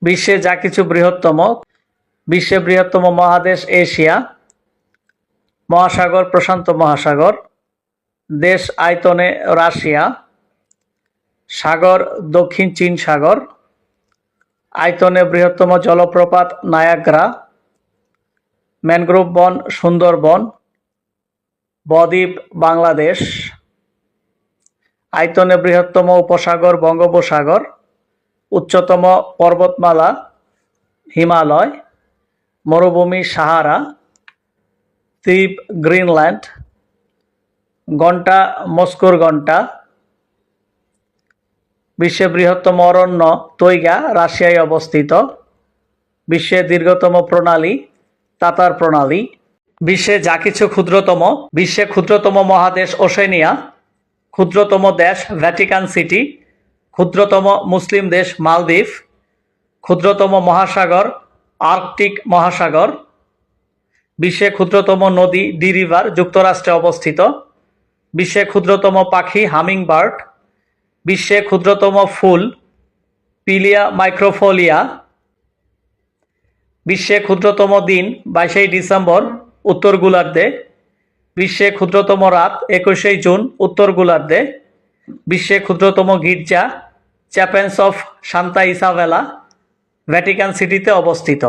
বিশ্বে যা কিছু বৃহত্তম। বিশ্বের বৃহত্তম মহাদেশ এশিয়া। মহাসাগর প্রশান্ত মহাসাগর। দেশ আয়তনে রাশিয়া। সাগর দক্ষিণ চীন সাগর। আয়তনে বৃহত্তম জলপ্রপাত নায়াগ্রা। ম্যানগ্রোভ বন সুন্দরবন। বদ্বীপ বাংলাদেশ। আয়তনে বৃহত্তম উপসাগর বঙ্গোপসাগর। উচ্চতম পর্বতমালা হিমালয়। মরুভূমি সাহারা। দ্বীপ গ্রিনল্যান্ড। ঘণ্টা মস্কোর ঘণ্টা। বিশ্বের বৃহত্তম অরণ্য তৈগা রাশিয়ায় অবস্থিত। বিশ্বের দীর্ঘতম প্রণালী তাতার প্রণালী। বিশ্বে যা কিছু ক্ষুদ্রতম। বিশ্বে ক্ষুদ্রতম মহাদেশ ওশেনিয়া। ক্ষুদ্রতম দেশ ভ্যাটিকান সিটি। ক্ষুদ্রতম মুসলিম দেশ মালদ্বীপ। ক্ষুদ্রতম মহাসাগর আর্কটিক মহাসাগর। বিশ্বে ক্ষুদ্রতম নদী ডি রিভার যুক্তরাষ্ট্রে অবস্থিত। বিশ্বে ক্ষুদ্রতম পাখি হামিংবার্ড। বিশ্বে ক্ষুদ্রতম ফুল পিলিয়া মাইক্রোফোলিয়া। বিশ্বে ক্ষুদ্রতম দিন 22 ডিসেম্বর উত্তর গোলার্ধে। বিশ্বে ক্ষুদ্রতম রাত 21 জুন উত্তর গোলার্ধে। বিশ্বে ক্ষুদ্রতম গির্জা চ্যাপেলস অফ সান্তা ইসাবেলা ভ্যাটিকান সিটিতে অবস্থিত।